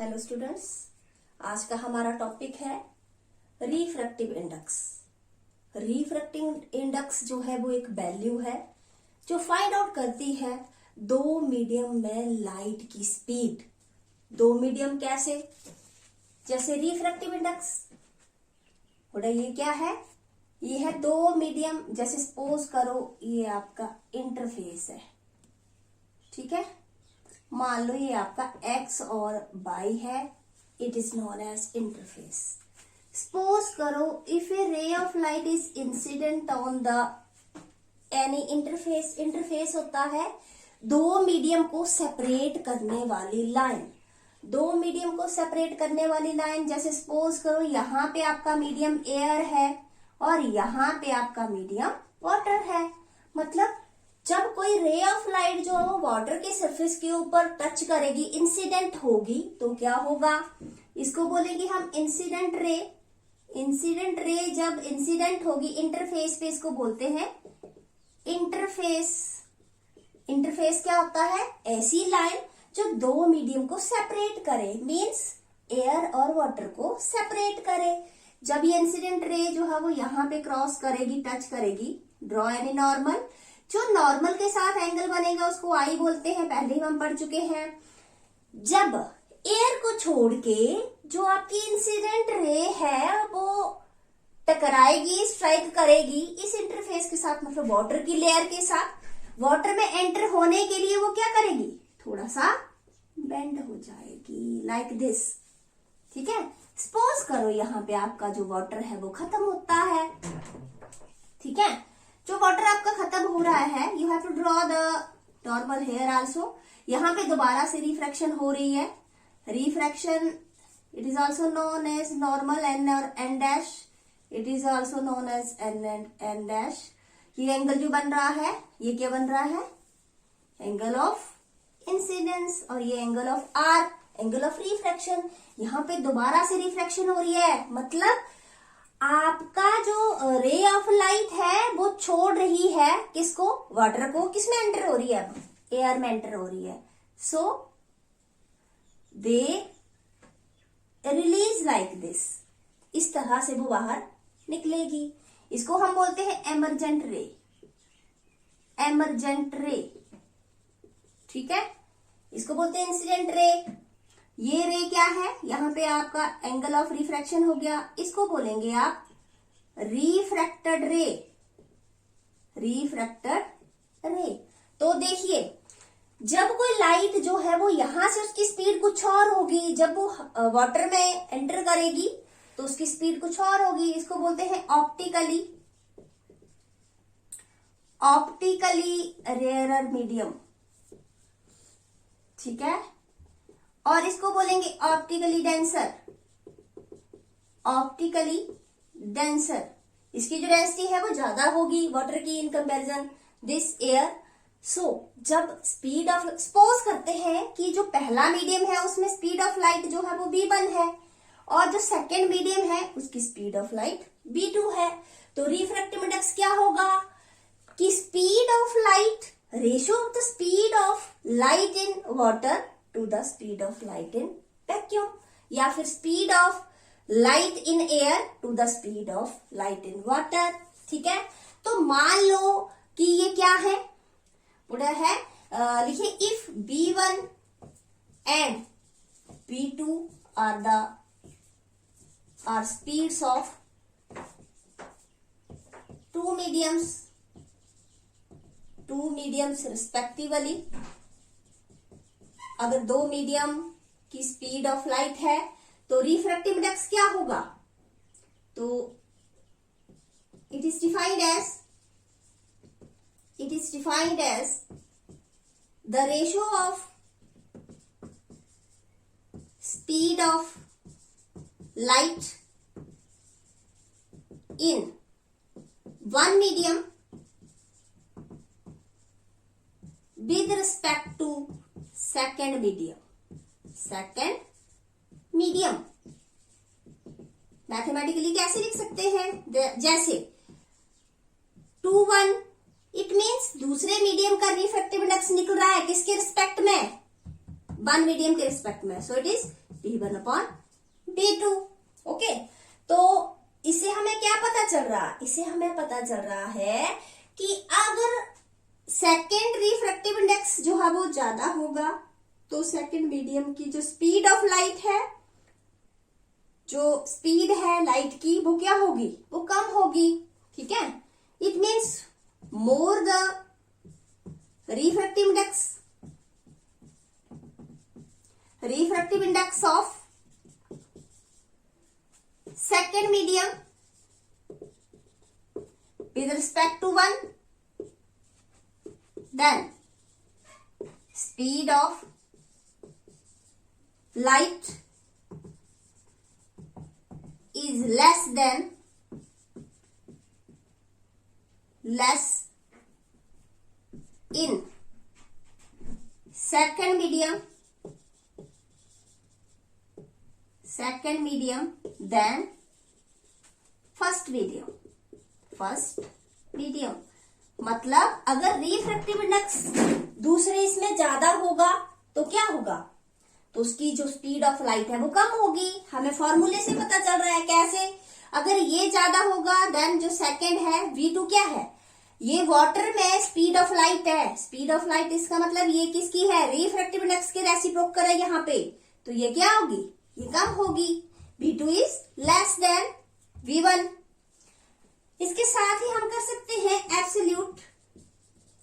Hello students, आज का हमारा टॉपिक है रिफ्रैक्टिव इंडेक्स। रिफ्रैक्टिव इंडेक्स जो है वो एक वैल्यू है जो फाइंड आउट करती है दो मीडियम में लाइट की स्पीड। दो मीडियम कैसे? जैसे रिफ्रैक्टिव इंडेक्स ये क्या है? ये है दो मीडियम। जैसे सपोज करो ये आपका इंटरफेस है, ठीक है। मान लो ये आपका x और y है, it is known as interface. Suppose करो if a ray of light is incident on the any interface. Interface होता है दो मीडियम को सेपरेट करने वाली लाइन। दो मीडियम को सेपरेट करने वाली लाइन, जैसे सपोज करो यहाँ पे आपका मीडियम एयर है और यहाँ पे आपका मीडियम वाटर है। मतलब जब कोई रे ऑफ लाइट जो है वो वाटर के सरफेस के ऊपर टच करेगी, इंसिडेंट होगी, तो क्या होगा? इसको बोलेंगे हम इंसिडेंट रे। इंसिडेंट रे जब इंसिडेंट होगी इंटरफेस पे, इसको बोलते हैं इंटरफेस। इंटरफेस क्या होता है? ऐसी लाइन जो दो मीडियम को सेपरेट करे, मींस एयर और वाटर को सेपरेट करे। जब ये इंसिडेंट रे जो है वो यहाँ पे क्रॉस करेगी, टच करेगी, ड्रॉ एनी नॉर्मल। जो नॉर्मल के साथ एंगल बनेगा उसको आई बोलते हैं, पहले ही हम पढ़ चुके हैं। जब एयर को छोड़ के जो आपकी इंसिडेंट रे है वो टकराएगी, स्ट्राइक करेगी इस इंटरफेस के साथ, मतलब वाटर की लेयर के साथ। वाटर में एंटर होने के लिए वो क्या करेगी? थोड़ा सा बेंड हो जाएगी, लाइक दिस, ठीक है। सपोज करो यहाँ पे आपका जो वाटर है वो खत्म होता है, ठीक है। जो वाटर आपका खत्म हो रहा है, you have to draw the normal here also. यहाँ पे दोबारा से रिफ्रैक्शन हो रही है। Refraction it is also known as normal N और N dash. It is also known as N and N dash. ये एंगल जो बन रहा है ये क्या बन रहा है? Angle of incidence. और ये angle of R, angle of refraction. यहाँ पे दोबारा से रिफ्रैक्शन हो रही है, मतलब आपका जो रे ऑफ लाइट है वो छोड़ रही है किसको? वाटर को। किसमें एंटर हो रही है? अब एयर में एंटर हो रही है। सो दे रिलीज लाइक दिस, इस तरह से वो बाहर निकलेगी। इसको हम बोलते हैं एमरजेंट रे। एमरजेंट रे, ठीक है। इसको बोलते हैं इंसिडेंट रे। ये रे क्या है? यहाँ पे आपका एंगल ऑफ रिफ्रैक्शन हो गया, इसको बोलेंगे आप रिफ्रैक्टेड रे। रिफ्रैक्टेड रे। तो देखिए, जब कोई लाइट जो है वो यहां से उसकी स्पीड कुछ और होगी, जब वो वाटर में एंटर करेगी तो उसकी स्पीड कुछ और होगी। इसको बोलते हैं ऑप्टिकली रेयरर मीडियम, ठीक है। और इसको बोलेंगे ऑप्टिकली डेंसर। ऑप्टिकली डेंसर, इसकी जो डेंसिटी है वो ज्यादा होगी वाटर की इन कंपैरिजन दिस एयर। सो जब स्पीड ऑफ, सपोज करते हैं कि जो पहला मीडियम है उसमें स्पीड ऑफ लाइट जो है वो v1 है और जो सेकेंड मीडियम है उसकी स्पीड ऑफ लाइट v2 है। तो रिफ्रैक्टिव इंडेक्स क्या होगा कि speed of light, ratio of the speed of light in water to the speed of light in vacuum, या फिर speed of light in air to the speed of light in water, ठीक है। तो मान लो कि ये क्या है? पूरा है, लिखिए if B1 and B2 are speeds of two mediums respectively. अगर दो मीडियम की स्पीड ऑफ लाइट है तो रिफ्रैक्टिव इंडेक्स क्या होगा? तो it is defined as the ratio of speed of light in one medium with respect to second medium। Mathematically कैसे लिख सकते हैं? जैसे 2:1, इट मीन्स दूसरे मीडियम का रिफ्रैक्टिव इंडेक्स निकल रहा है किसके रिस्पेक्ट में? वन मीडियम के रिस्पेक्ट में। सो इट इज V1/V2। ओके, तो इससे हमें क्या पता चल रहा, इससे हमें पता चल रहा है कि अगर सेकेंड रिफ्रैक्टिव इंडेक्स जो है वो ज्यादा होगा तो सेकेंड मीडियम की जो स्पीड ऑफ लाइट है, जो स्पीड है लाइट की, वो क्या होगी, वो कम होगी। ठीक है, it means more the refractive index of second medium with respect to one, then speed of light is less in second medium than first medium। मतलब अगर रिफ्रैक्टिव इंडेक्स दूसरे इसमें ज्यादा होगा तो क्या होगा, तो उसकी जो स्पीड ऑफ लाइट है वो कम होगी। हमें फॉर्मूले से पता चल रहा है कैसे, अगर ये ज्यादा होगा देन जो सेकंड है V2 क्या है, ये वाटर में स्पीड ऑफ लाइट है। स्पीड ऑफ लाइट इसका मतलब ये किसकी है, रिफ्रैक्टिव इंडेक्स के रेसिप्रोकल है यहाँ पे, तो ये क्या होगी, ये कम होगी। V2 is less than V1। इसके साथ ही हम कर सकते हैं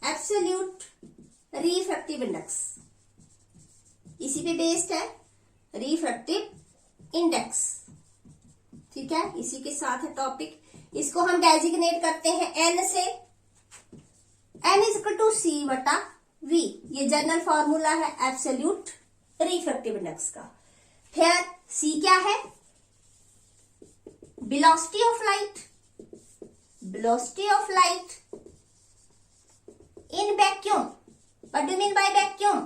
एब्सोल्यूट रिफ्रैक्टिव इंडेक्स, इसी पे बेस्ड है रिफ्रैक्टिव इंडेक्स। ठीक है, इसी के साथ है टॉपिक, इसको हम डेजिग्नेट करते हैं N से। N = C/V, ये जनरल फॉर्मूला है एब्सोल्यूट रिफ्रैक्टिव इंडेक्स का। फिर C क्या है, velocity of light in vacuum. What do mean by vacuum,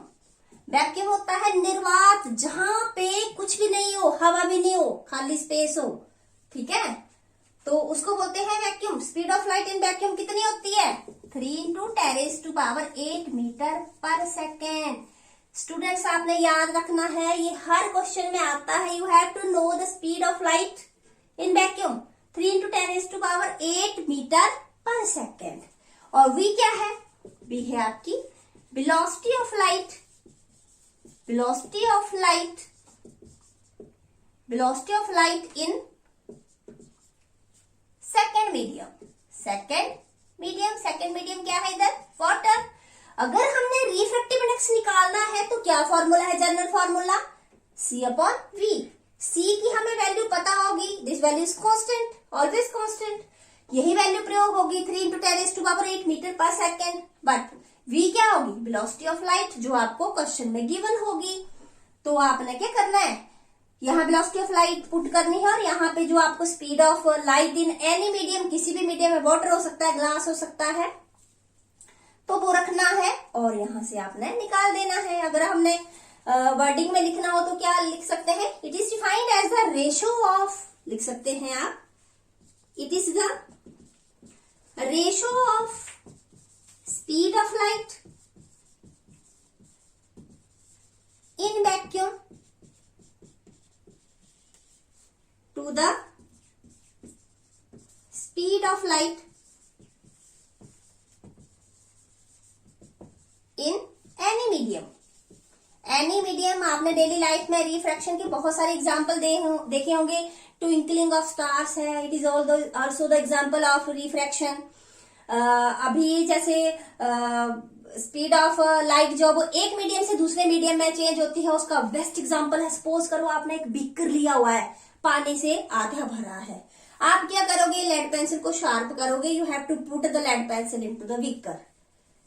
vacuum होता है निर्वात, जहां पे कुछ भी नहीं हो, हवा भी नहीं हो, खाली स्पेस हो। ठीक है, तो उसको बोलते हैं vacuum. Speed of light in vacuum कितनी होती है, 3 × 10⁸ मीटर पर सेकेंड। स्टूडेंट्स आपने याद रखना है, ये हर क्वेश्चन में आता है। You have to know the speed of light in vacuum, 3 × 10⁸ metre per second. और V क्या है, V है आपकी velocity of light in second medium क्या है इधर, वाटर। अगर हमने रिफ्रैक्टिव इंडेक्स निकालना है तो क्या फॉर्मूला है, जनरल फॉर्मूला C/V। C की हमें वैल्यू पता होगी, this value is constant, always constant. यही वैल्यू प्रयोग होगी 3 × 10⁸ metre per second. But V क्या होगी, वेलोसिटी ऑफ लाइट, जो आपको क्वेश्चन में गिवन होगी। तो आपने क्या करना है, यहाँ वेलोसिटी ऑफ लाइट पुट करनी है, और यहाँ पे जो आपको speed of light in any medium, किसी भी मीडियम में, वाटर हो सकता है, ग्लास हो सकता है, तो वो रखना है और यहां से आपने निकाल देना है। अगर हमने वर्डिंग में लिखना हो तो क्या लिख सकते हैं, it is defined as the ratio of, लिख सकते हैं आप, it is the ratio of speed of light in vacuum to the speed of light in any medium. आपने डेली लाइफ में रिफ्रैक्शन के बहुत सारे एग्जाम्पल देखे होंगे। ट्विंकलिंग ऑफ स्टार्स है, it is also the example of refraction. अभी जैसे स्पीड ऑफ लाइट जो वो एक मीडियम से दूसरे मीडियम में चेंज होती है, उसका बेस्ट एग्जाम्पल है, सपोज करो आपने एक बीकर लिया हुआ है, पानी से आधा भरा है। आप क्या करोगे, लेड पेंसिल को शार्प करोगे, you have to put the lead pencil into the beaker,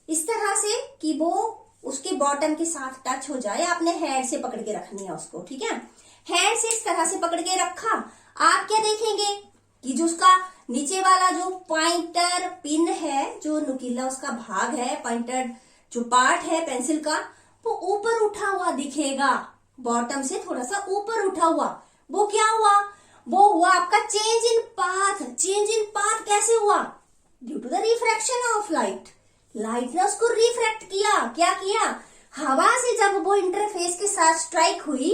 इस तरह से कि वो उसके बॉटम के साथ टच हो जाए। आपने हैंड से पकड़ के रखनी है उसको, ठीक है, हैंड से इस तरह से पकड़ के रखा। आप क्या देखेंगे कि जो उसका नीचे वाला जो पॉइंटर पिन है, जो नुकीला उसका भाग है, पॉइंटर जो पार्ट है पेंसिल का, वो ऊपर उठा हुआ दिखेगा, बॉटम से थोड़ा सा ऊपर उठा हुआ। वो क्या हुआ, वो हुआ आपका change in path. Change in path कैसे हुआ, due to the refraction of light. Light ने उसको रिफ्रैक्ट किया, क्या किया, हवा से जब वो इंटरफेस के साथ स्ट्राइक हुई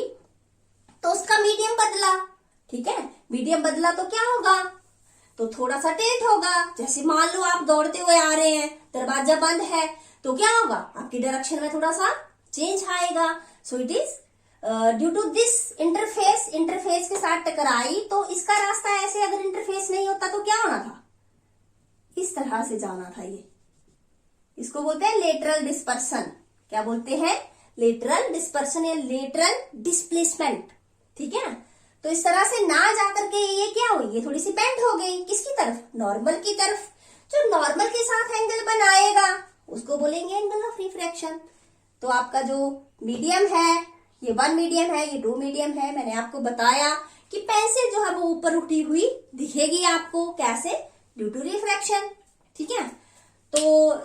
तो उसका मीडियम बदला, ठीक है, मीडियम बदला तो क्या होगा, तो थोड़ा सा टिल्ट होगा। जैसे मान लो आप दौड़ते हुए आ रहे हैं, दरवाजा बंद है, तो क्या होगा, आपकी डायरेक्शन में थोड़ा सा चेंज आएगा। So it is due to this interface के साथ टकराई, तो इसका रास्ता ऐसे, अगर इंटरफेस नहीं होता तो क्या होना था, इस तरह से जाना था। ये इसको बोलते हैं लेटरल डिस्पर्सन। क्या बोलते हैं, लेटरल डिस्पर्सन या लेटरल डिस्प्लेसमेंट, ठीक है। तो इस तरह से ना जाकर के ये क्या हुई, ये थोड़ी सी बेंड हो गई, किसकी तरफ, नॉर्मल की तरफ। जो नॉर्मल के साथ एंगल बनाएगा उसको बोलेंगे एंगल ऑफ रिफ्रैक्शन। तो आपका जो मीडियम है, ये 1 मीडियम है, ये 2 मीडियम है। मैंने आपको बताया कि पेंसिल जो है वो ऊपर उठी हुई दिखेगी आपको, कैसे, ड्यू टू रिफ्रैक्शन, ठीक है। तो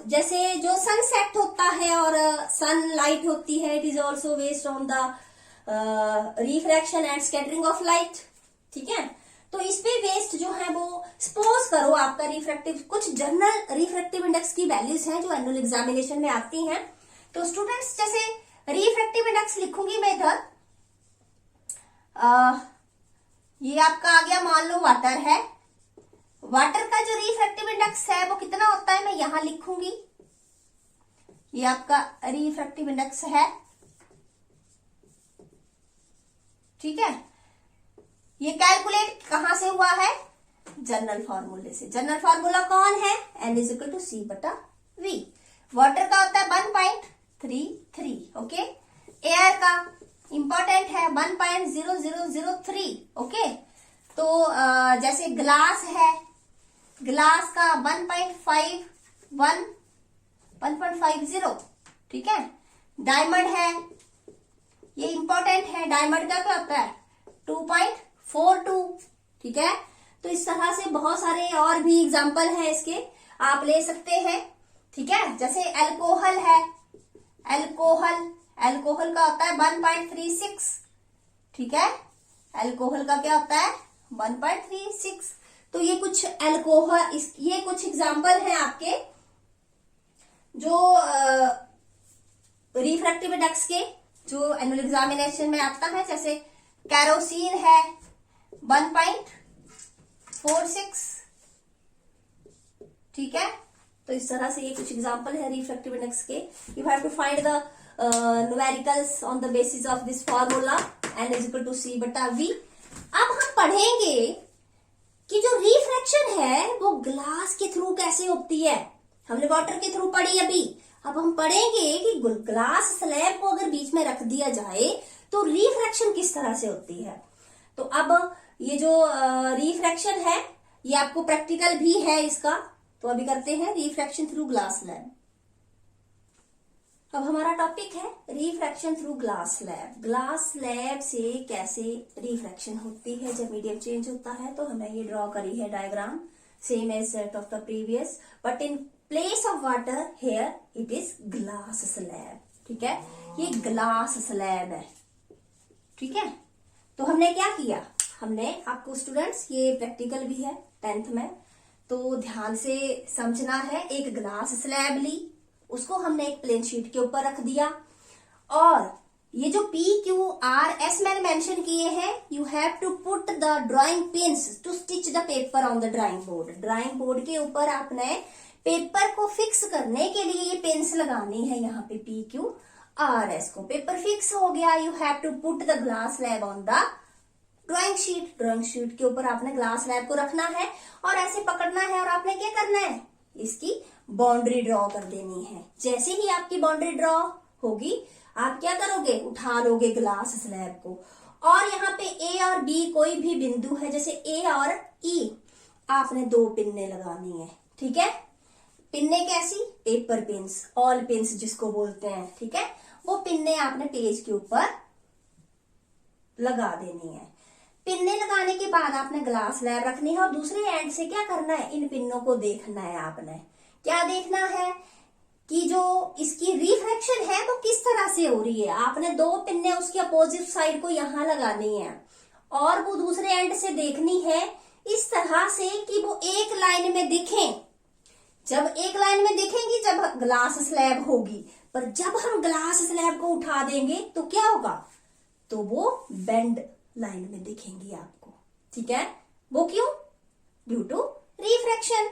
जैसे जो सनसेट होता है और सन लाइट होती है, it is also based on the refraction and scattering of light, ठीक है। तो इस पे बेस्ड जो है वो, सपोज करो आपका रिफ्रैक्टिव, कुछ जनरल रिफ्रैक्टिव इंडेक्स की वैल्यूज हैं जो एनुअल एग्जामिनेशन में आती हैं। तो स्टूडेंट्स, जैसे रिफ्रैक्टिव इंडेक्स लिखूंगी मैं इधर, ये आपका आ गया, मान लो वाटर है, वाटर का जो रिफ्रैक्टिव इंडेक्स है वो कितना होता है, मैं यहां लिखूंगी, ये आपका रिफ्रैक्टिव इंडेक्स है, ठीक है। ये कैलकुलेट कहां से हुआ है, जनरल फार्मूले से। जनरल फार्मूला कौन है, n is equal to C बटा वी। वाटर का होता है 1.33, ओके। एयर का इंपॉर्टेंट है 1.0003, ओके। तो जैसे ग्लास है, ग्लास का 1.50, ठीक है। डायमंड है, ये इंपॉर्टेंट है, डायमंड का क्या होता है 2.42, ठीक है। तो इस तरह से बहुत सारे और भी एग्जाम्पल हैं इसके, आप ले सकते हैं, ठीक है। जैसे अल्कोहल है, अल्कोहल का होता है 1.36, ठीक है। अल्कोहल का क्या होता है 1.36। तो ये कुछ अल्कोहल, ये कुछ एग्जाम्पल हैं आपके जो रिफ्रैक्टिव इंडेक्स के, जो एनुअल एग्जामिनेशन में आता है। जैसे कैरोसिन है 1.46, ठीक है। तो इस तरह से ये कुछ एग्जाम्पल है रिफ्रैक्टिव इंडेक्स के। You have to find the numericals on the basis of this formula, n is equal to C बटा वी। अब हम पढ़ेंगे कि जो रिफ्रैक्शन है वो ग्लास के थ्रू कैसे होती है। हमने वाटर के थ्रू पढ़ी अभी, अब हम पढ़ेंगे कि ग्लास स्लैब को अगर बीच में रख दिया जाए तो रिफ्रैक्शन किस तरह से होती है। तो अब ये जो रिफ्रैक्शन है ये आपको प्रैक्टिकल भी है इसका, तो अभी करते हैं रिफ्रैक्शन थ्रू ग्लास स्लैब। अब हमारा टॉपिक है refraction through glass slab. Glass slab से कैसे रिफ्रैक्शन होती है जब मीडियम चेंज होता है। तो हमने ये ड्रॉ करी है diagram, same as that of the previous, but in place of water here it is glass slab, ठीक है। ये ग्लास स्लैब है, ठीक है। तो हमने क्या किया, हमने आपको स्टूडेंट्स, ये प्रैक्टिकल भी है 10th में, तो ध्यान से समझना है। एक ग्लास स्लैब ली, उसको हमने एक प्लेन शीट के ऊपर रख दिया, और ये जो P, Q, R, S मैंने मेंशन किए हैं, you have to put the drawing pins to stitch the paper on the drawing board. Drawing board के ऊपर आपने पेपर को फिक्स करने के लिए ये पिन्स लगानी है, यहाँ पे P, Q, R, S को। पेपर फिक्स हो गया, you have to put the glass slab on the drawing sheet. Drawing sheet के ऊपर आपने ग्लास स्लैब को रखना है और ऐसे पकड़ना है, और आपने क्या करना है, इसकी बाउंड्री ड्रॉ कर देनी है। जैसे ही आपकी बाउंड्री ड्रॉ होगी, आप क्या करोगे, उठा लोगे ग्लास स्लैब को, और यहाँ पे A और B कोई भी बिंदु है, जैसे A और E, आपने 2 पिन्ने लगानी है, ठीक है। पिन्ने कैसी, पेपर पिन्स, ऑल पिन्स जिसको बोलते हैं, ठीक है। वो पिन्ने आपने पेज के ऊपर लगा देनी है। पिन्ने लगाने के बाद आपने ग्लास स्लैब रखनी है, और दूसरे एंड से क्या करना है, इन पिनों को देखना है। आपने क्या देखना है कि जो इसकी रिफ्रैक्शन है वो किस तरह से हो रही है। आपने 2 पिन्ने उसकी अपोजिट साइड को यहां लगानी है, और वो दूसरे एंड से देखनी है इस तरह से कि वो एक लाइन में दिखें। जब एक लाइन में दिखेंगी जब ग्लास स्लैब होगी, पर जब हम ग्लास स्लैब को उठा देंगे तो क्या होगा, तो वो बेंड लाइन में दिखेंगी आपको। ठीक है, वो क्यों? Due to refraction.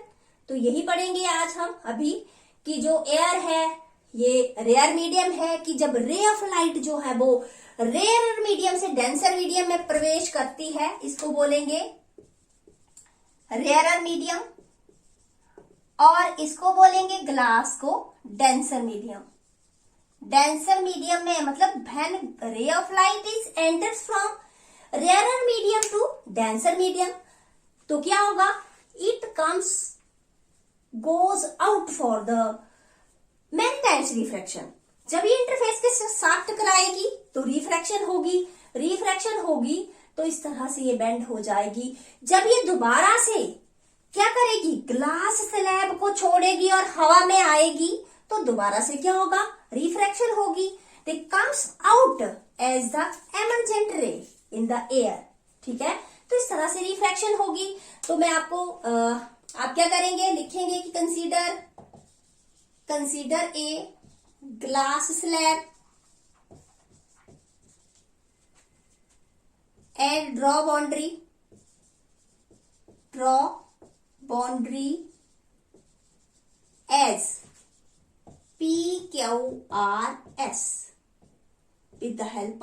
तो यही पढ़ेंगे आज हम अभी कि जो एयर है ये रेयर मीडियम है, कि जब रे ऑफ लाइट जो है वो रेयर मीडियम से डेंसर मीडियम में प्रवेश करती है, इसको बोलेंगे रेयर मीडियम, और इसको बोलेंगे ग्लास को डेंसर मीडियम। डेंसर मीडियम में मतलब when ray of light is enters from rare medium to denser medium, तो क्या होगा? It comes goes out for the many times refraction. जब ये इंटरफेस के साथ टकराएगी तो रिफ्रैक्शन होगी, रिफ्रैक्शन होगी तो इस तरह से ये बेंड हो जाएगी। जब ये दोबारा से क्या करेगी? ग्लास स्लैब को छोड़ेगी और हवा में आएगी तो दोबारा से क्या होगा? रिफ्रैक्शन होगी। They comes out as the emergent ray in the air. ठीक है, तो इस तरह से रिफ्रैक्शन होगी। तो मैं आपको आप क्या करेंगे? लिखेंगे कि consider a glass slab and draw boundary as PQRS with the help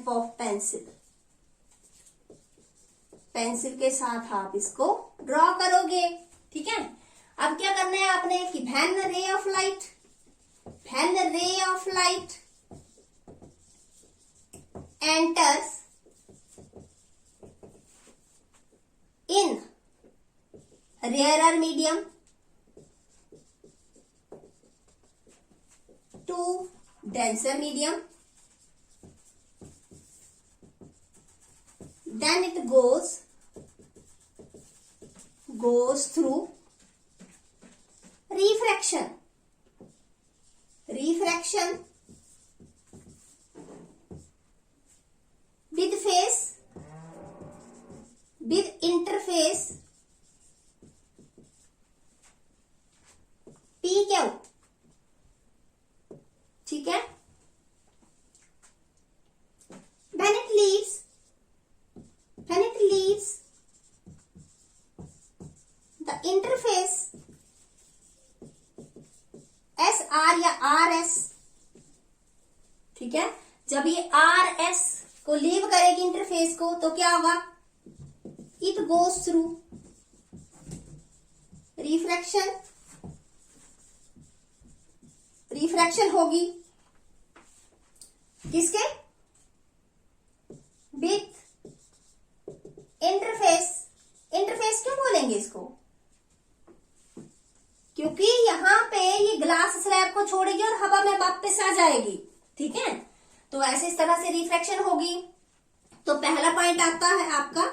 of pencil के साथ आप इसको ड्रॉ करोगे। ठीक है, अब क्या करना है आपने कि when ray of light enters in rare medium to denser medium, then it goes through refraction with interface PQ। ठीक है, when it leaves the interface SR या RS। ठीक है, जब ये RS को लीव करेगी इंटरफेस को तो क्या होगा? इट गोज थ्रू रिफ्रैक्शन होगी किसके? विथ इंटरफेस क्यों बोलेंगे इसको? क्योंकि यहां पे ये ग्लास स्लैब को छोड़ेगी और हवा में वापस आ जाएगी। ठीक है, तो ऐसे इस तरह से रिफ्रैक्शन होगी। तो पहला पॉइंट आता है आपका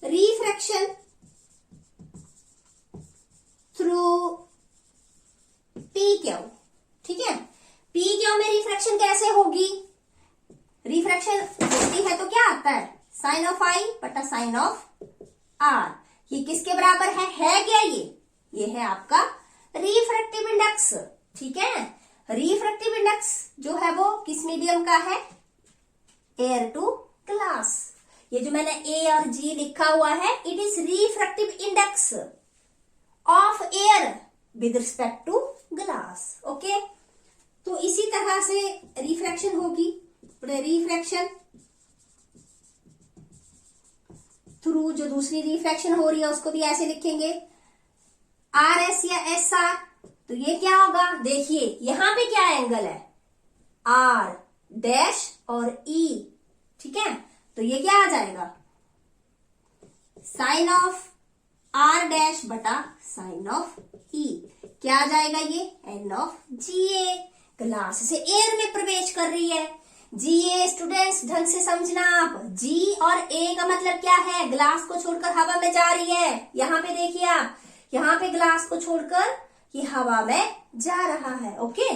रिफ्रैक्शन थ्रू PQ। ठीक है, PQ में रिफ्रैक्शन कैसे होगी? रिफ्रैक्शन होती है तो क्या आता है? साइन ऑफ I बटा साइन ऑफ R। ये किसके बराबर है क्या? ये है आपका रिफ्रैक्टिव इंडेक्स। ठीक है, रिफ्रैक्टिव इंडेक्स जो है वो किस मीडियम का है? Air to glass. ये जो मैंने A और G लिखा हुआ है, it is refractive index of air with respect to glass. Okay, तो इसी तरह से रिफ्रैक्शन होगी। रिफ्रैक्शन थ्रू जो दूसरी रिफ्रैक्शन हो रही है उसको भी ऐसे लिखेंगे RS या SR। तो ये क्या होगा? देखिए यहां पे क्या एंगल है? R डैश और E। ठीक है, तो ये क्या आ जाएगा? साइन ऑफ R डैश बटा साइन ऑफ E। क्या आ जाएगा ये? N of GA। ग्लास से एयर में प्रवेश कर रही है। GA स्टूडेंट्स ढंग से समझना आप। G और A का मतलब क्या है? ग्लास को छोड़कर हवा में जा रही है। यहाँ पे देखिए आप, यहाँ पे ग्लास को छोड़कर ये हवा में जा रहा है। ओके,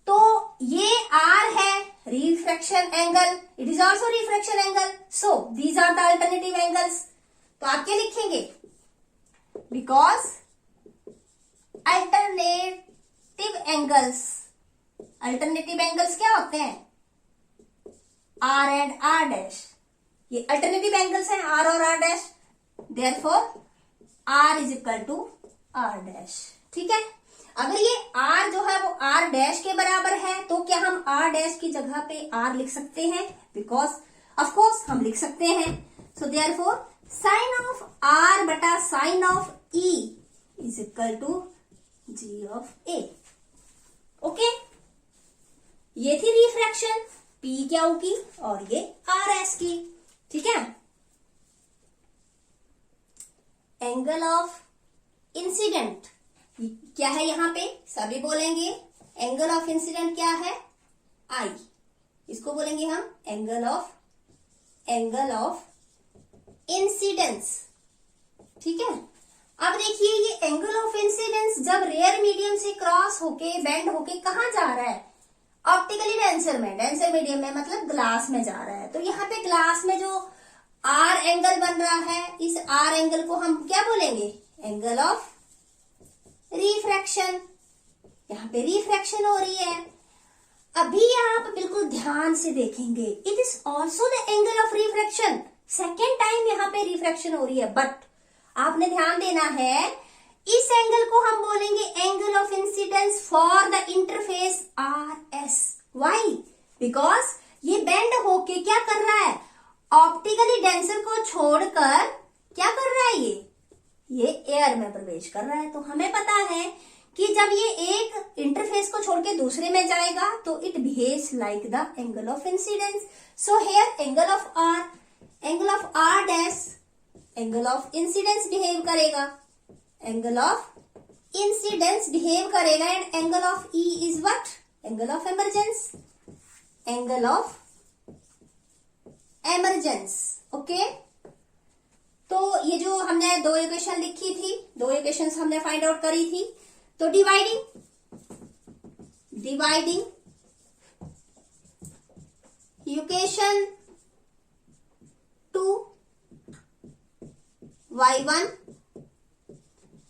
तो ये R है refraction angle, it is also refraction angle. So these are the alternative angles. तो आप क्या लिखेंगे? बिकॉज अल्टरनेटिव एंगल्स क्या होते हैं? आर एंड आर डैश, ये अल्टरनेटिव एंगल्स हैं आर और R dash, therefore R is equal to R dash. ठीक है, अगर ये आर जो है वो आर डैश के बराबर है तो क्या हम आर डैश की जगह पे आर लिख सकते हैं? बिकॉज ऑफ कोर्स हम लिख सकते हैं। So therefore sine of R बटा sine of E is equal to G of A. Okay, ये थी रिफ्रैक्शन पी क्यू की और ये आर एस की। ठीक है, एंगल ऑफ इंसिडेंट क्या है यहां पे? सभी बोलेंगे एंगल ऑफ इंसिडेंट क्या है? आई। इसको बोलेंगे हम एंगल ऑफ इंसिडेंस। ठीक है, अब देखिए ये एंगल ऑफ इंसिडेंस जब रेयर मीडियम से क्रॉस होके बेंड होके कहां जा रहा है? ऑप्टिकली डेंसर मीडियम में, मतलब ग्लास में जा रहा है। तो यहाँ पे ग्लास में जो आर एंगल बन रहा है, इस आर एंगल को हम क्या बोलेंगे? Angle of refraction. यहाँ पे रिफ्रैक्शन हो रही है। अभी आप बिल्कुल ध्यान से देखेंगे, it is also the angle of refraction. Second time यहाँ पे रिफ्रैक्शन हो रही है, बट आपने ध्यान देना है इस एंगल को हम बोलेंगे angle of incidence for the interface R S. Why? Because ये बेंड होके क्या कर रहा है? ऑप्टिकली डेंसर को छोड़कर क्या कर रहा है? ये एयर में प्रवेश कर रहा है। तो हमें पता है कि जब ये एक इंटरफेस को छोड़ के दूसरे में जाएगा तो it behaves like the angle of incidence. So here angle of R dash angle of incidence behave करेगा, एंगल ऑफ इंसिडेंस बिहेव करेगा। And angle of E is what? Angle of emergence, angle of emergence. Okay, तो ये जो हमने दो equation लिखी थी, दो इक्वेशंस हमने फाइंड आउट करी थी। तो dividing equation 2 y1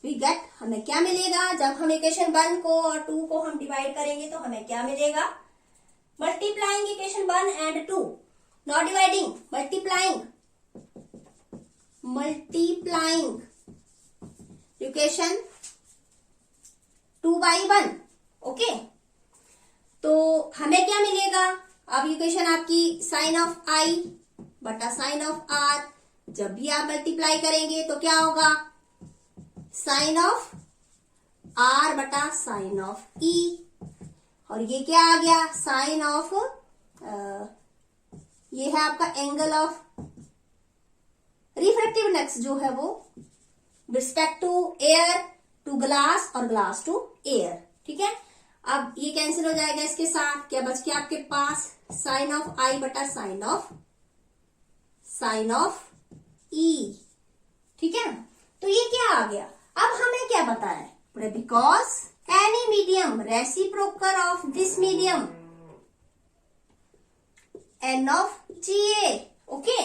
we get, हमें क्या मिलेगा? जब हम इक्वेशन 1 को और 2 को हम डिवाइड करेंगे तो हमें क्या मिलेगा? Multiplying equation 1 and 2, not dividing, multiplying equation 2/1। Okay, तो हमें क्या मिलेगा? अब इक्वेशन आपकी साइन ऑफ आई बटा साइन ऑफ आर, जब भी आप मल्टीप्लाई करेंगे तो क्या होगा? साइन ऑफ आर बटा साइन ऑफ ई, और ये क्या आ गया? साइन ऑफ ये है आपका एंगल ऑफ रिफ्रैक्टिव इंडेक्स जो है वो respect to air to glass और ग्लास टू एयर। ठीक है, अब ये कैंसिल हो जाएगा इसके साथ, क्या बच गया आपके पास? साइन ऑफ आई बटा साइन ऑफ ई। ठीक है, तो ये क्या आ गया? अब हमें क्या पता है? Because any medium reciprocal of this medium N of G A. Okay,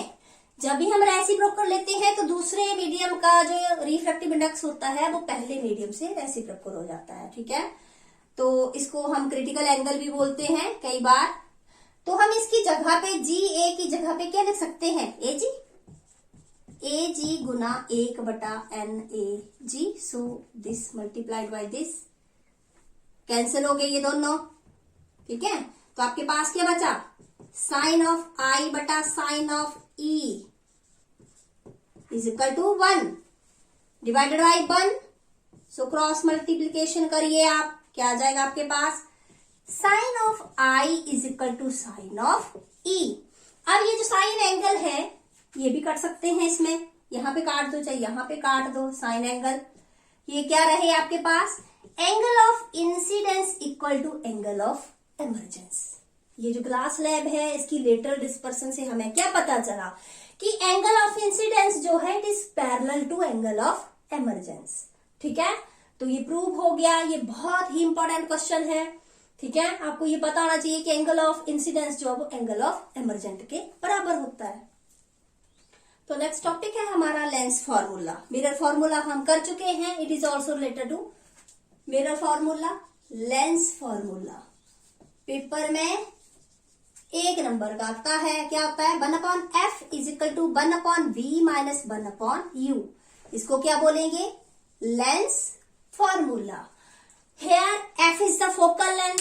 जब भी हम रेसिप्रोकल लेते हैं तो दूसरे मीडियम का जो रिफ्रैक्टिव इंडेक्स होता है वो पहले मीडियम से रेसिप्रोकल हो जाता है। ठीक है, तो इसको हम क्रिटिकल एंगल भी बोलते हैं कई बार। तो हम इसकी जगह पे जी ए की जगह पे क्या लिख सकते हैं? ए जी गुना 1 बटा N A G. So this multiplied by this, cancel हो गए ये दोनों। ठीक है, तो आपके पास क्या बचा? साइन ऑफ आई बटा sine of E is equal to 1 divided by 1। So cross multiplication करिए आप, क्या आ जाएगा आपके पास? Sine of I is equal to sine of E. अब ये जो साइन एंगल है ये भी काट सकते हैं इसमें, यहां पे काट दो चाहे यहां पे काट दो साइन एंगल। ये क्या रहे आपके पास? Angle of incidence equal to angle of emergence. ये जो ग्लास स्लैब है इसकी लेटरल डिस्पर्सन से हमें क्या पता चला कि एंगल ऑफ इंसिडेंस जो है it is parallel to angle of emergence. ठीक है, तो ये प्रूव हो गया। ये बहुत ही इंपॉर्टेंट क्वेश्चन है। ठीक है, आपको ये पता होना चाहिए कि एंगल ऑफ इंसिडेंस जो है वो एंगल ऑफ एमर्जेंट के बराबर होता है। तो नेक्स्ट टॉपिक है हमारा लेंस फॉर्मूला। मिरर फॉर्मूला हम कर चुके हैं, it is also related to mirror formula, lens formula. Paper में एक नंबर का आता है, क्या होता है 1/f is equal to 1/v minus 1/u। इसको क्या बोलेंगे, lens formula. Here f is the focal length,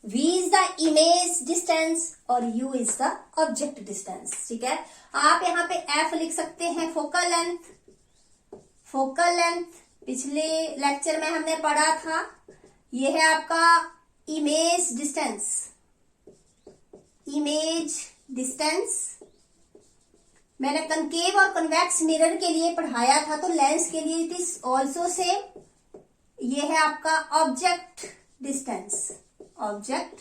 v is the image distance और u is the object distance. ठीक है, आप यहाँ पे f लिख सकते हैं फोकल लेंथ। फोकल लेंथ पिछले लेक्चर में हमने पढ़ा था, ये है आपका इमेज डिस्टेंस। इमेज डिस्टेंस मैंने कनकेव और कन्वेक्स मिरर के लिए पढ़ाया था, तो लेंस के लिए इट इज ऑल्सो सेम। ये है आपका ऑब्जेक्ट डिस्टेंस, ऑब्जेक्ट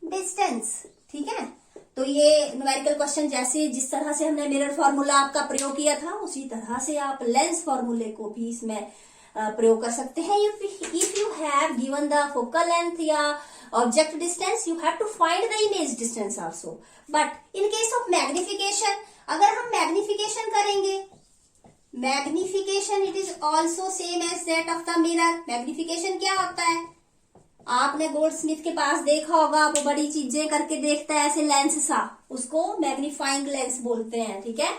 डिस्टेंस। ठीक है, तो ये न्यूमेरिकल क्वेश्चन जैसे जिस तरह से हमने मिरर फॉर्मूला आपका प्रयोग किया था, उसी तरह से आप लेंस फॉर्मूले को भी इसमें प्रयोग कर सकते हैं। If you have given the focal length या object distance, you have to find the image distance also. But in case of magnification, अगर हम मैग्निफिकेशन करेंगे, magnification it is also same as that of the mirror. Magnification क्या होता है, आपने Goldsmith के पास देखा होगा, वो बड़ी चीजें करके देखता है ऐसे लेंस सा, उसको मैग्नीफाइंग लेंस बोलते हैं। ठीक है,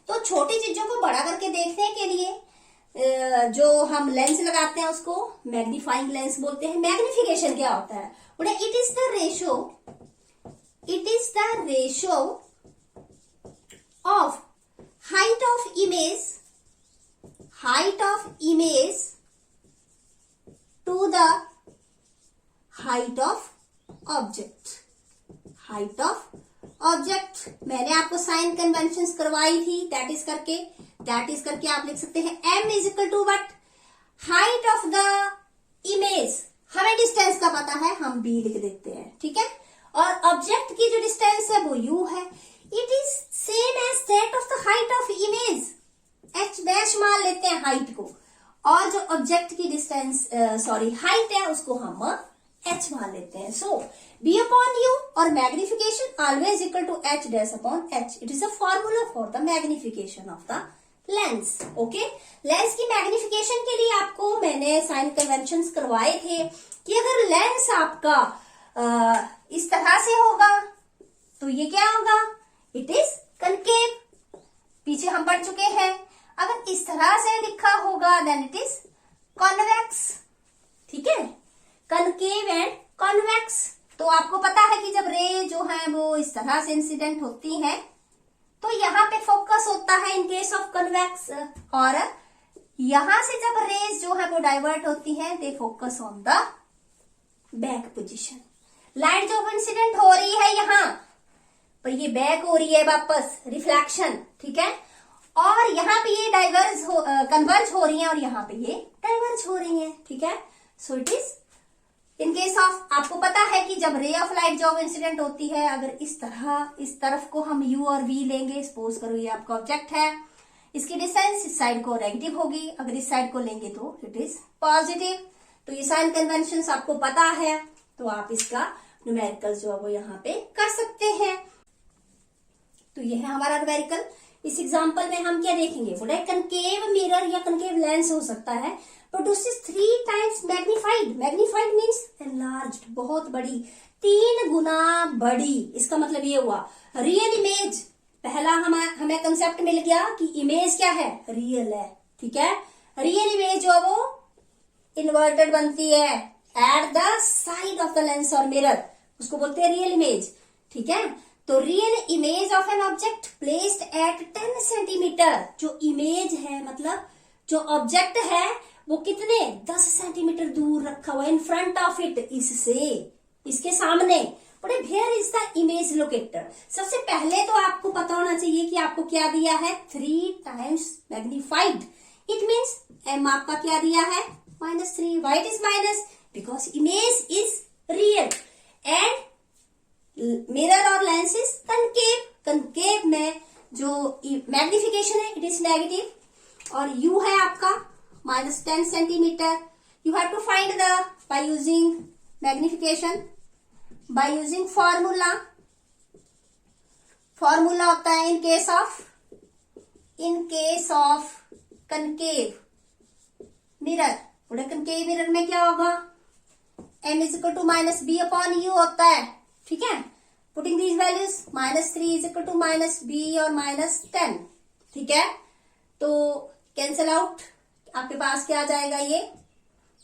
तो छोटी चीजों को बड़ा करके देखने के लिए जो हम लेंस लगाते हैं उसको मैग्नीफाइंग लेंस बोलते हैं। मैग्निफिकेशन क्या होता है, it is the ratio, it is the ratio of height of image, height of image to the height of object, height of object. मैंने आपको साइन कन्वेंशन करवाई थी, दैट इज करके आप लिख सकते हैं m is equal to what, height of the image. हमें डिस्टेंस का पता है, हम b लिख देते हैं। ठीक है, और ऑब्जेक्ट की जो डिस्टेंस है वो u है। It is same as that of the height of image, h dash मान लेते हैं हाइट को, और जो ऑब्जेक्ट की डिस्टेंस हाइट है उसको हम h मान लेते हैं। सो b अपॉन u और magnification always equal to h dash upon h। It is a formula for the magnification of the lens. Okay, lens की मैग्निफिकेशन के लिए आपको मैंने साइन कन्वेंशंस करवाए थे कि अगर लेंस आपका इस तरह से होगा तो ये क्या होगा, इट इज कनकेव। पीछे हम पढ़ चुके हैं। अगर इस तरह से लिखा होगा देन इट इज कॉन्वेक्स। ठीक है, कनकेव एंड कॉन्वेक्स। तो आपको पता है कि जब रे जो है वो इस तरह से इंसिडेंट होती है तो यहाँ पे फोकस होता है इन केस ऑफ कन्वेक्स, और यहां से जब रेज जो है वो डाइवर्ट होती है they focus on the back position. Light जो इंसिडेंट हो रही है यहाँ पर ये बैक हो रही है वापस, रिफ्लेक्शन। ठीक है, और यहाँ पे ये कन्वर्ज हो रही है और यहाँ पे ये डाइवर्ज हो रही है। ठीक है, सो it is in case of, आपको पता है कि जब रे ऑफ लाइट जो इंसिडेंट होती है, अगर इस तरफ को हम u और v लेंगे, सपोज करो ये आपका ऑब्जेक्ट है, इसकी डिस्टेंस इस साइड को नेगेटिव होगी, अगर इस साइड को लेंगे तो इट इज पॉजिटिव। तो ये साइन कन्वेंशन आपको पता है, तो आप इसका न्यूमेरिकल जो है वो यहाँ पे कर सकते हैं। तो ये है हमारा न्यूमेरिकल। इस एग्जाम्पल में हम क्या देखेंगे, बोला कनकेव मिरर या कनकेव लेंस हो सकता है, produces 3 times magnified. Magnified means enlarged, बहुत बड़ी, 3 गुना बड़ी। इसका मतलब ये हुआ रियल इमेज। पहला हमें कंसेप्ट मिल गया कि इमेज क्या है, रियल है। ठीक है, रियल इमेज जो वो इन्वर्टेड बनती है at the side of the lens और मिरर, उसको बोलते हैं रियल इमेज। ठीक है, तो real image of an object placed at 10 centimetre. जो इमेज है मतलब जो ऑब्जेक्ट है वो कितने 10 सेंटीमीटर दूर रखा हुआ है, इन फ्रंट ऑफ इट, इसके सामने। बड़े where is the image locator. सबसे पहले तो आपको पता होना चाहिए कि आपको क्या दिया है, 3 times magnified. It means m आपका क्या दिया है, -3। Why it is minus, because image is real and mirror और लेंस इज कनकेव। कनकेव में जो मैग्निफिकेशन है इट इज नेगेटिव, और u है आपका -10 centimetre. You have to find the by using magnification, by using formula. Formula होता है in case of concave mirror. बोले कनकेव मिरर में क्या होगा, m is equal to -b upon u होता है। ठीक है, putting these values -3 is equal to -b और -10, ठीक है। तो कैंसल आउट, आपके पास क्या आ जाएगा, ये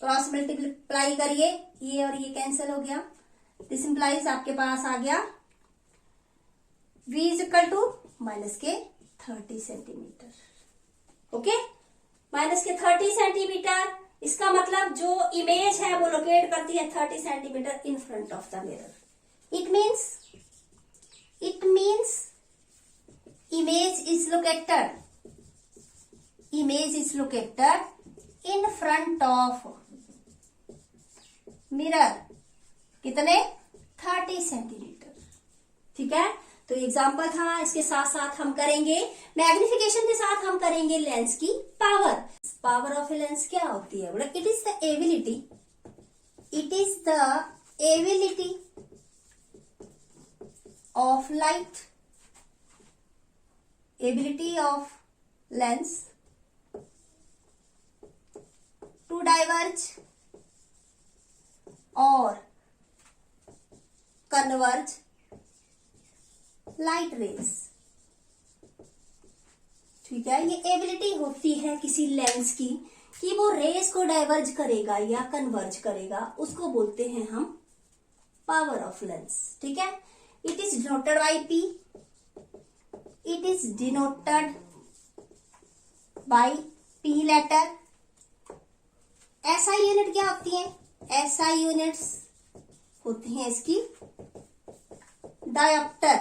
क्रॉस मल्टीप्लाई करिए, ये और ये कैंसिल हो गया। दिस इंप्लाइज आपके पास आ गया v is equal to -30 centimetre, okay, -30 centimetre. इसका मतलब जो इमेज है वो लोकेट करती है 30 centimetre in front of the mirror. It means image is located in front of mirror, कितने 30 सेंटीमीटर, ठीक है। तो एग्जाम्पल था, इसके साथ साथ हम करेंगे मैग्निफिकेशन के साथ हम करेंगे लेंस की पावर ऑफ ए लेंस क्या होती है, बोला it is the ability of light, ability of lens to diverge or converge light rays, ठीक है। ये एबिलिटी होती है किसी लेंस की कि वो रेस को डाइवर्ज करेगा या कन्वर्ज करेगा, उसको बोलते हैं हम पावर ऑफ लेंस, ठीक है। It is denoted by P, it is denoted by P letter। SI unit क्या होती है, SI यूनिट्स होती हैं इसकी डायोप्टर,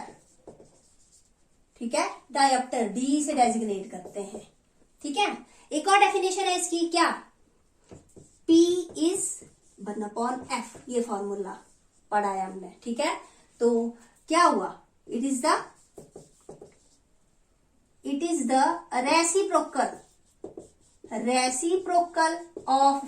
ठीक है, डायोप्टर D से डेजिग्नेट करते हैं, ठीक है। एक और डेफिनेशन है इसकी, क्या, P is 1/f, ये फॉर्मूला पढ़ा है हमने, ठीक है। तो क्या हुआ, it is the reciprocal of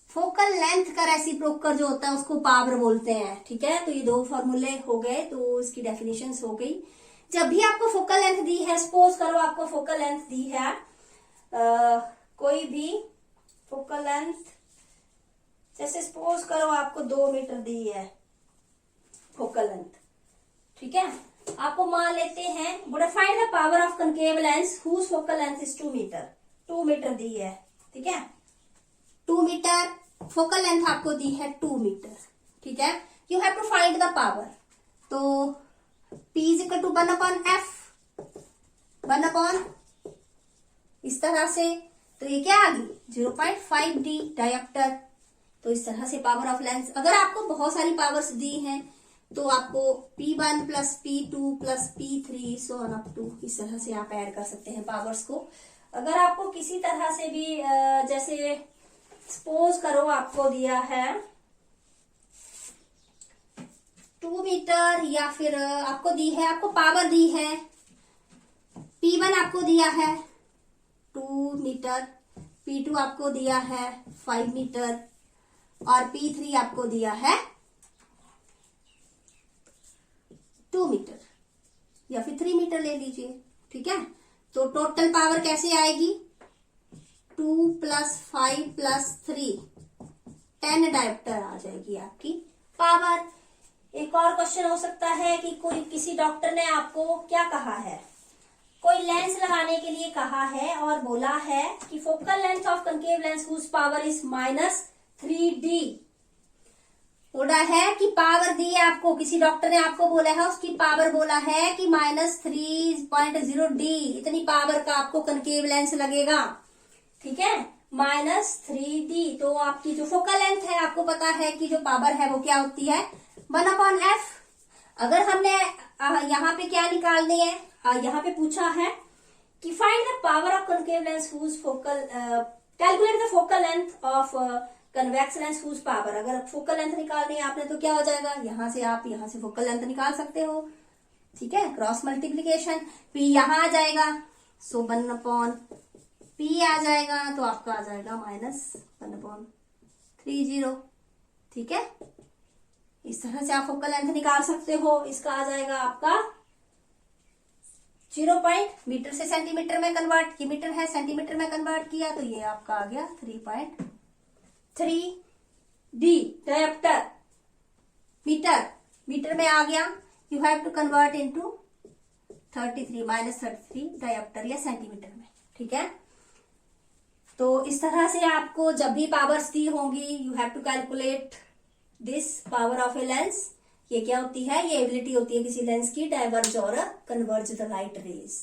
focal length का रेसिप्रोकल जो होता है उसको पावर बोलते हैं, ठीक है। तो ये दो फॉर्मूले हो गए, तो इसकी डेफिनेशंस हो गई। जब भी आपको फोकल लेंथ दी है, सपोज करो आपको फोकल लेंथ दी है, कोई भी फोकल लेंथ, जैसे सपोज करो आपको 2 मीटर दी है फोकल लेंथ, ठीक है। आपको मान लेते हैं, बोला find the power of concave lens whose focal length is 2 metre, 2 metre दी है, ठीक है। 2 मीटर फोकल लेंथ आपको दी है 2 मीटर, ठीक है। You have to find the power, तो P is equal to 1/f, 1 इस तरह से, तो ये क्या आ गई 0.5d डायोप्टर। तो इस तरह से पावर ऑफ लेंस, अगर आपको बहुत सारी पावर्स दी हैं तो आपको P1 plus P2 plus P3 so on up to, इस तरह से आप ऐड कर सकते हैं पावर्स को। अगर आपको किसी तरह से भी जैसे सपोज करो आपको दिया है 2 मीटर, या फिर आपको दी है, आपको पावर दी है P1 आपको दिया है 2 मीटर, P2 आपको दिया है 5 मीटर और P3 आपको दिया है 2 मीटर या फिर 3 मीटर ले लीजिए, ठीक है। तो टोटल पावर कैसे आएगी, 2 प्लस 5 प्लस 3, 10 डायोप्टर आ जाएगी आपकी पावर। एक और क्वेश्चन हो सकता है कि कोई किसी डॉक्टर ने आपको क्या कहा है, कोई लेंस लगाने के लिए कहा है और बोला है कि focal length of concave lens whose power is -3d, बोला है कि पावर दी है आपको, किसी डॉक्टर ने आपको बोला है, उसकी पावर बोला है कि -3.0d, इतनी पावर का आपको कनकेव लेंस लगेगा, ठीक है, -3d। तो आपकी जो फोकल लेंथ है, आपको पता है कि जो पावर है वो क्या होती है 1/f। अगर हमने यहाँ पे क्या निकालनी है, यहाँ पे पूछा है कि find the power of concave lens whose focal, calculate the focal length of convex lens whose power. अगर फोकल लेंथ निकालनी है आपने तो क्या हो जाएगा, यहां से आप यहां से फोकल लेंथ निकाल सकते हो, ठीक है, क्रॉस मल्टीप्लीकेशन, P यहां आ जाएगा, सो 1/P आ जाएगा, तो आपका आ जाएगा -1/30, ठीक है। इस तरह से आप फोकल लेंथ निकाल सकते हो। इसका आ जाएगा आपका 0. मीटर से सेंटीमीटर में कन्वर्ट, ये मीटर है, सेंटीमीटर में कन्वर्ट किया तो ये आपका आ गया 3.3d डायोप्टर मीटर में आ गया, you have to convert into 33 -33 dioptre या सेंटीमीटर में, ठीक है। तो इस तरह से आपको जब भी पावर्स दी होंगी, you have to calculate this power of a lens. ये क्या होती है, ये एबिलिटी होती है किसी लेंस की, डाइवर्ज और कन्वर्ज द लाइट रेज।